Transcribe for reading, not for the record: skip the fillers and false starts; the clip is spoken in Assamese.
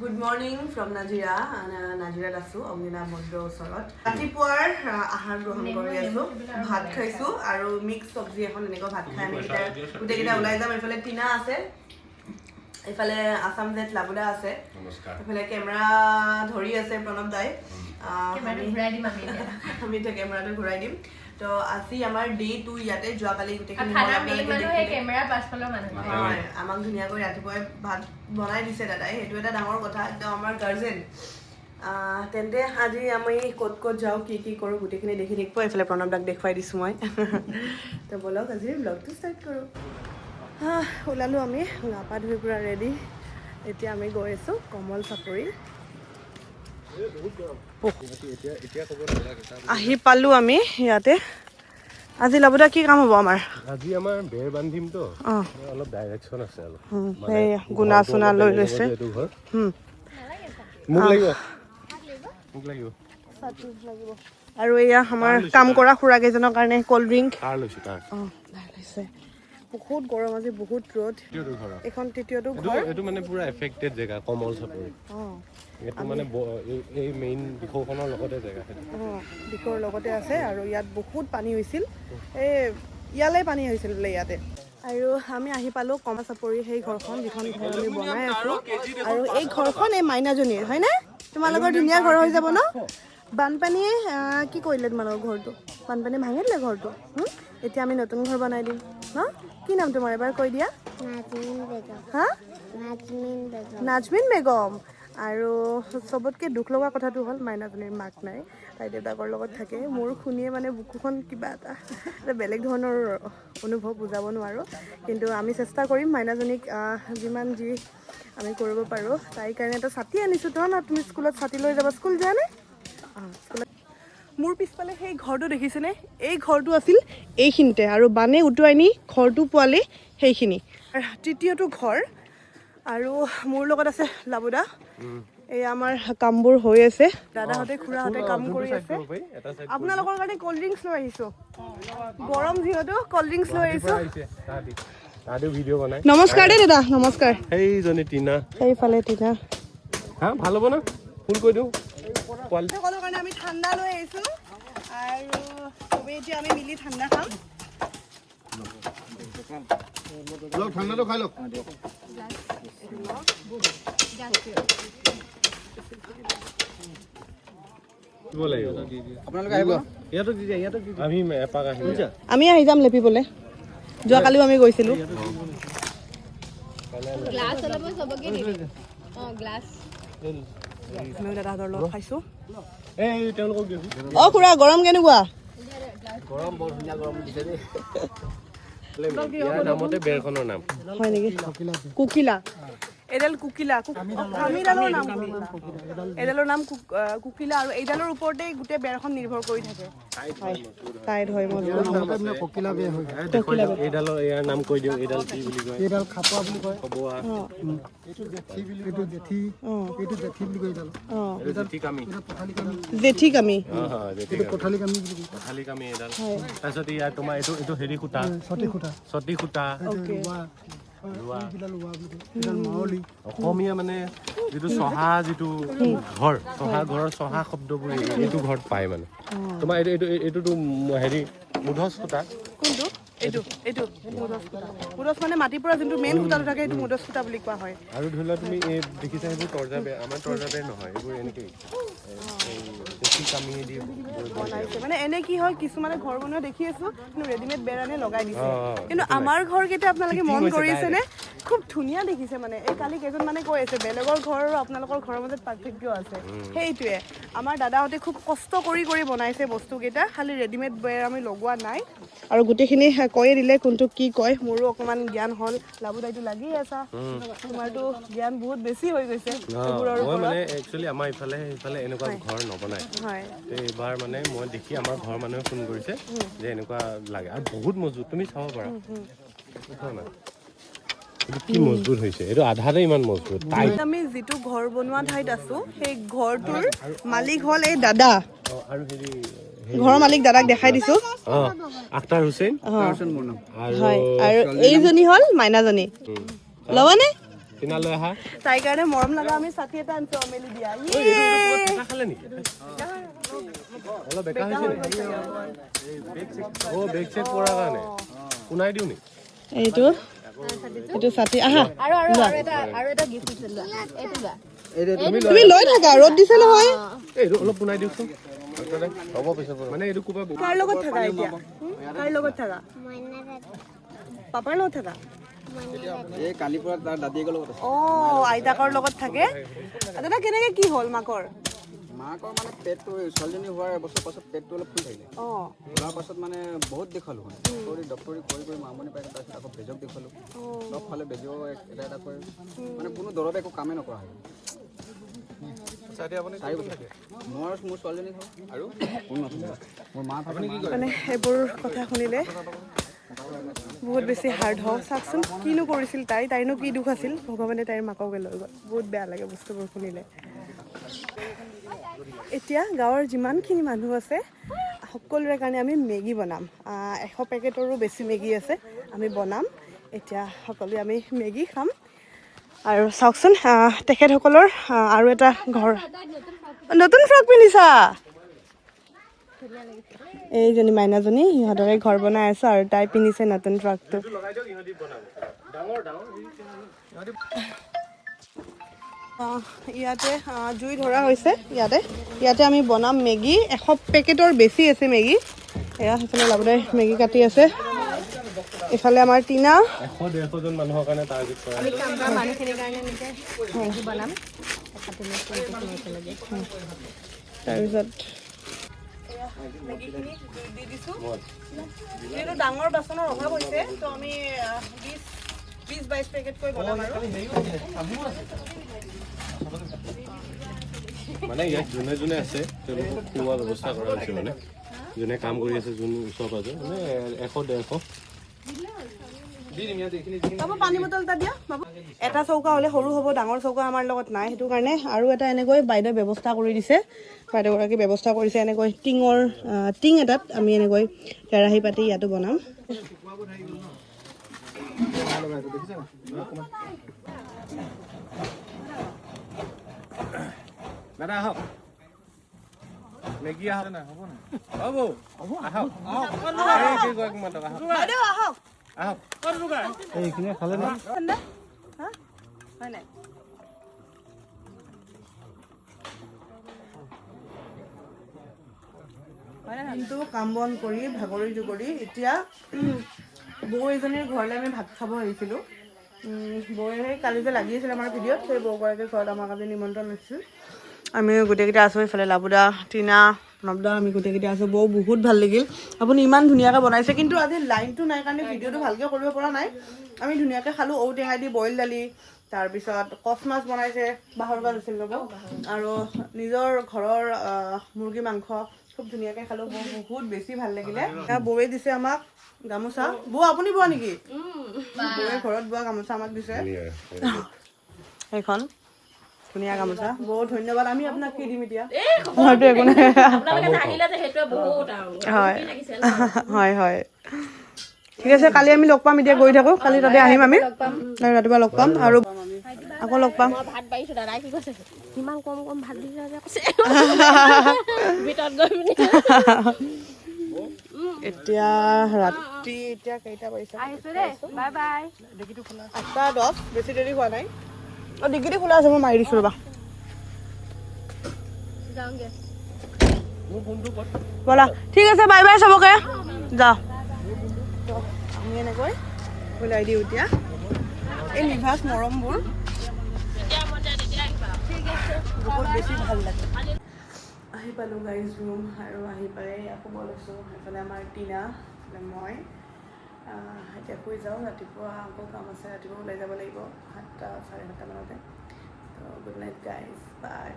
Good morning from Najira. Najira aছো অগ্নিনা মন্দিৰৰ ওচৰত। ৰাতিপুৱাৰ আহাৰ গ্ৰহণ কৰি আছো, ভাত খাইছো আৰু মিক্স চব্জি এখন এনেকৈ ভাত খাই আমি গোটেইকেইটা ওলাই যাম। এইফালে টিনা আছে, এইফালে আসাম জেট লাবুদা আছে, এইফালে কেমেৰা ধৰি আছে প্ৰণৱ দাই। আমি এতিয়া কেমেৰাটো ঘূৰাই দিম। তো আজি আমাৰ ডে 2 ইয়াতে যোৱাকালি গোটেইখিনি আমাক ধুনীয়াকৈ ৰাতিপুৱাই ভাত বনাই দিছে দাদাই, সেইটো এটা ডাঙৰ কথা, একদম আমাৰ গাৰ্জেন। তেন্তে আজি আমি ক'ত ক'ত যাওঁ, কি কি কৰোঁ গোটেইখিনি দেখি থাকিব। এইফালে প্ৰণৱ দাক দেখুৱাই দিছোঁ মই। তো ব'লক আজিৰ ব্লগটো ষ্টাৰ্ট কৰোঁ। ওলালোঁ আমি, গা পা ধুই পূৰা ৰেডি। এতিয়া আমি গৈ আছোঁ কমল চাপৰি। আহি পালোঁ আমি ইয়াতে। আজি লাবুদা কি কাম হ'ব আমাৰ? আজি আমাৰ বেৰ বান্ধিম তো, অলপ ডাইৰেকচন আছে অলপ। মানে গুনা চুনা লৈ লৈছে। মোক লাগিব। আৰু এয়া আমাৰ কাম কৰা খুৰা কেইজনৰ কাৰণে কল্ড ড্ৰিংক লৈছো। বহুত গৰম আজি, বহুত ৰ'দ। এইখন তৃতীয়টো ঘৰ। এইটো মানে পুৰা এফেক্টেড জেগা কমল চাপৰি। এইটো মানে এই মেইন দিশখনৰ লগতে জেগা, দিশৰ লগতে আছে। আৰু ইয়াত বহুত পানী হৈছিল, এই ইয়ালৈ পানী হৈছিল বোলে ইয়াতে। আৰু আমি আহি পালোঁ কমল চাপৰি, সেই ঘৰখন যিখন ঘৰ আমি বনাই আছোঁ। আৰু এই ঘৰখন এই মাইনাজনীৰ হয়নে? তোমালোকৰ ধুনীয়া ঘৰ হৈ যাব ন? বানপানীয়ে কি কৰিলে তোমালোকৰ ঘৰটো? বানপানী ভাঙি দিলে ঘৰটো। এতিয়া আমি নতুন ঘৰ বনাই দিম ন? কি নাম তোমাৰ এবাৰ কৈ দিয়া? নাজমিন বেগম। আৰু চবতকৈ দুখ লগা কথাটো হ'ল মাইনাজনীৰ মাক নাই, তাই দেউতাকৰ লগত থাকে। মোৰ শুনিয়ে মানে বুকুখন কিবা এটা বেলেগ ধৰণৰ অনুভৱ, বুজাব নোৱাৰোঁ। কিন্তু আমি চেষ্টা কৰিম মাইনাজনীক যিমান যি আমি কৰিব পাৰোঁ। তাইৰ কাৰণে এটা ছাতি আনিছোঁ। তুমি স্কুলত ছাতি লৈ যাবা, স্কুল যোৱানে? স্কুলত। মোৰ পিছফালে সেই ঘৰটো দেখিছেনে? এই ঘৰটো আছিল এইখিনিতে, আৰু বানে উটুৱাই নি ঘৰটো পোৱালে সেইখিনি। তৃতীয়টো ঘৰ। আৰু মোৰ লগত আছে লাবুদা। এই আমাৰ কামবোৰ হৈ আছে, দাদাহঁতে খুৰাহঁতে কাম কৰি আছে। আপোনালোকৰ কাৰণে কল্ড ড্ৰিংকছ লৈ আহিছোঁ, গৰম যিহেতু কল্ড ড্ৰিংকছ লৈ আহিছোঁ। নমস্কাৰ দেই দাদা, নমস্কাৰ। সেইজনী টিনা, সেইফালে টিনা। ভাল হ'ব না? ফোন কৰি দিওঁ। সকলৰ কাৰণে আমি ঠাণ্ডা লৈ আহিছোঁ, আৰু চবেই এতিয়া আমি মিলি ঠাণ্ডা খাম। ঠাণ্ডাটো খাই লওক। আমি আহি যাম লেপিবলৈ, যোৱাকালিও আমি গৈছিলোঁ। দাদাহঁতৰ লগত খাইছোঁ। খুৰা গৰম কেনেকুৱা? গৰম বৰ ধুনীয়া গৰম দিছে দেই। ইয়াৰ নামতে বেৰখনৰ নাম হয় নেকি? কুকিলা। এডাল কুকিলা, আমিডালৰ নাম এডালৰ নাম কুকিলা। আৰু এইডালৰ ওপৰতে গোটেই বেৰখন নিৰ্ভৰ কৰি থাকে। টাইট হয় এইডালৰ ইয়াৰ নাম কৈ দিওঁ। এইডাল কি বুলি কয়? এইডাল খাপোৱা বুলি কয়। খবোৱা। জেঠি কামি। তাৰপিছত ইয়াৰ তোমাৰ এইটো হেৰি সূতা, ছটি সূতা। অসমীয়া মানে যিটো চহা, যিটো ঘৰ, চহা ঘৰৰ চহা শব্দবোৰ এইটো ঘৰত পায় মানে। তোমাৰ এইটোতো হেৰি মুধচ সূতা। কোনটো? এইটো মুধচ মানে মাটিৰ পৰা যোনটো মেইন সূতাটো থাকে, সেইটো মুধচ সূতা বুলি কোৱা হয়। আৰু ধৰি লোৱা তুমি এই দেখিছা সেইবোৰ তৰ্জা বেৰ, আমাৰ তৰ্জা বেৰ নহয়, এইবোৰ এনেকেই মানে এনে কি হয়, কিছুমানে ঘৰ বনোৱা দেখি আছো কিন্তু ৰেডিমেড বেৰ আনি লগাই দিছে। কিন্তু আমাৰ ঘৰকেইটা আপোনালোকে মন কৰিছেনে? খুব ধুনীয়া দেখিছে। মানে এই কালি কেইজন মানে কৈ আছে বেলেগৰ ঘৰ আৰু আপোনালোকৰ ঘৰৰ মাজত পাৰ্থক্য আছে। সেইটোৱে আমাৰ দাদাহঁতে খুব কষ্ট কৰি বনাইছে বস্তুকেইটা, খালি ৰেডিমেড বেৰ আমি লগোৱা নাই। আৰু গোটেইখিনি কৈয়ে দিলে কোনটো কি কয়। মোৰো অকণমান জ্ঞান হ'ল, লাবুদাইটো লাগি আছা, তোমাৰতো জ্ঞান বহুত বেছি হৈ গৈছে এইবোৰৰ ওপৰত। মানে একচুৱেলি আমাৰ ইফালে এনেকুৱা ঘৰ নবনায়। এইবাৰ মানে মই দেখি আমাৰ ঘৰৰ মানুহে ফোন কৰিছে যে এনেকুৱা লাগে, আৰু বহুত মজবুত, তুমি চাব পাৰা কি মজবুত হৈছে। এইটো আধাতে ইমান মজবুত। আমি যিটো ঘৰ বনোৱা ঠাইত আছো, সেই ঘৰটোৰ মালিক হ'ল এই দাদা। আৰু হেৰি ঘৰৰ মালিক দাদাক দেখাই দিছো, আখতাৰ হুছেইন। আৰু এইজনী হ'ল মাইনাজনী। ল'বানে? টিনা লৈ আহা তাইৰ কাৰণে মৰম লগা আমি ছাতি এটা আনিছো মেলি দিয়া কেঁচা খালে নেকি অলপ বেকা হৈছে নেকি অ' বেগ চেক কৰাৰ কাৰণে শুনাই দিওঁ নেকি এইটো ছাতি আহা তুমি লৈ থাকা ৰ'দ দিছে নহয় এইটো অলপ শুনাই দিওকচোন হ'ব পিছত মানে এইটো ক'বা কাৰ লগত থাকা এতিয়া কাৰ লগত থাকা পাপাৰ লগত থাকা এই কালিৰ পৰা তাৰ দাদীয়েকৰ লগত আছে আইতাকৰ লগত থাকে দাদা কেনেকে কি হ'ল মাকৰ মাকৰ মানে পেটটো ছোৱালীজনী হোৱাৰ এবছৰ পাছত পেটটো অলপ ফুল থাকিলে ফুলাৰ পাছত মানে বহুত দেখুৱালোঁ ডক্টৰী কৰি মামনি পাই তাৰপিছত আকৌ বেজক দেখুৱালোঁ চব ফালে বেজেও এটা কৰে মানে কোনো দৰৱ একো কামেই নকৰা হয় মোৰ ছোৱালীজনী আৰু মোৰ মা মানে এইবোৰ কথা শুনিলে বহুত বেছি হাৰ্ড হওঁ চাওকচোন কিনো কৰিছিল তাইৰনো কি দুখ আছিল ভগৱানে তাইৰ মাককে লৈ গ'ল বহুত বেয়া লাগে বস্তুবোৰ শুনিলে এতিয়া গাঁৱৰ যিমানখিনি মানুহ আছে সকলোৰে কাৰণে আমি মেগী বনাম 100 পেকেটৰো বেছি মেগী আছে আমি বনাম এতিয়া সকলোৱে আমি মেগী খাম আৰু চাওকচোন তেখেতসকলৰ আৰু এটা ঘৰ নতুন ফ্ৰক পিন্ধিছা এইজনী মাইনাজনী সিহঁতৰে ঘৰ বনাই আছো আৰু তাই পিন্ধিছে নতুন ফ্ৰকটো ইয়াতে জুই ধৰা হৈছে ইয়াতে আমি বনাম মেগী 100 পেকেটৰ বেছি আছে মেগী এয়া সেইফালে লাবুদাই মেগী কাটি আছে এফালে আমাৰ টিনা 100-150 জন মানুহৰ কাৰণে টাৰ্গেট কৰা আমি কামৰা মানুহখিনিৰ কাৰণে নিজে মেগী বনাম তাৰপিছত দি দিছোঁ যিহেতু ডাঙৰ বাচনৰ অভাৱ হৈছে তো আমি 20-22 পেকেটকৈ বনাম আৰু মানে ইয়াত যোনে যোনে আছে তেওঁলোকক খোৱা ব্যৱস্থা কৰা হৈছে মানে যোনে কাম কৰি আছে যোন ওচৰ পাজৰ মানে 100-150 বাবু পানী বটল এটা দিয়া বাবু এটা চৌকা হ'লে সৰু হ'ব ডাঙৰ চৌকা আমাৰ লগত নাই সেইটো কাৰণে আৰু এটা এনেকৈ বাইদেউ ব্যৱস্থা কৰি দিছে বাইদেউগৰাকী ব্যৱস্থা কৰিছে এনেকৈ টিং এটাত আমি এনেকৈ কেৰাহী পাতি ইয়াতো বনাম দাদা আহক মেগী আহক না হ'ব না হ'ব আহক এই গৈ কিমান টকা আহক বাইদেউ আহক আহক এইখিনি খালে না হয় নাই কিন্তু কাম বন কৰি ভাগৰি জুগৰি এতিয়া বৌ এজনীৰ ঘৰলৈ আমি ভাত খাব আহিছিলোঁ বৌয়ে কালি যে লাগি আছিল আমাৰ ভিডিঅ'ত সেই বৌগৰাকীৰ ঘৰত আমাক আজি নিমন্ত্ৰণ লৈছিল আমি গোটেইকেইটা আছোঁ এইফালে লাবুদা টিনা নবদা আমি গোটেইকেইটা আছোঁ বৌ বহুত ভাল লাগিল আপুনি ইমান ধুনীয়াকৈ বনাইছে কিন্তু আজি লাইনটো নাই কাৰণে ভিডিঅ'টো ভালকৈ কৰিব পৰা নাই আমি ধুনীয়াকৈ খালোঁ ঔটেঙা দি বইল দালি তাৰপিছত কচ মাছ বনাইছে বাঁহৰ গাজ আছিল ৰ'ব আৰু নিজৰ ঘৰৰ মুৰ্গী মাংস খুব ধুনীয়াকৈ খালোঁ বৌ বহুত বেছি ভাল লাগিলে বৌয়ে দিছে আমাক গামোচা বৌ আপুনি বোৱা নেকি বৌয়ে ঘৰত বোৱা গামোচা আমাক দিছে সেইখন ধুনীয়া গামোচা বহুত ধন্যবাদ আমি আপোনাক কি দিম এতিয়া হয়তো একো নাই হয় হয় ঠিক আছে কালি আমি লগ পাম এতিয়া গৈ থাকোঁ কালি তাতে আহিম আমি ৰাতিপুৱা লগ পাম আৰু আকৌ লগ পাম ভাত বাঢ়িছোঁ দাদাই কি কৈছে ইমান কম ভাত দিছে ভিতৰত গৈ পিনি এতিয়া ৰাতি এতিয়া কেইটা বাজিছে আহিছোঁ দেই বাই বাই 8:10 বেছি দেৰি হোৱা নাই ডিগ্ৰীটো খোলা আছে মই মাৰি দিছোঁ ৰ'বা যাওঁগে ব'লা ঠিক আছে বাই বাই চবকে যাওঁ আমি এনেকৈ ওলাই দিওঁ এতিয়া এই নিভাজ মৰমবোৰ বহুত বেছি ভাল লাগে আহি পালোঁ গাইজ ৰুম আৰু আহি পাই শুব লৈছোঁ সেইফালে আমাৰ টিনা এইফালে মই এতিয়া শুই যাওঁ ৰাতিপুৱা আকৌ কাম আছে ৰাতিপুৱা ওলাই যাব লাগিব 7:30 মানতে তো গুড নাইট গাইজ বাই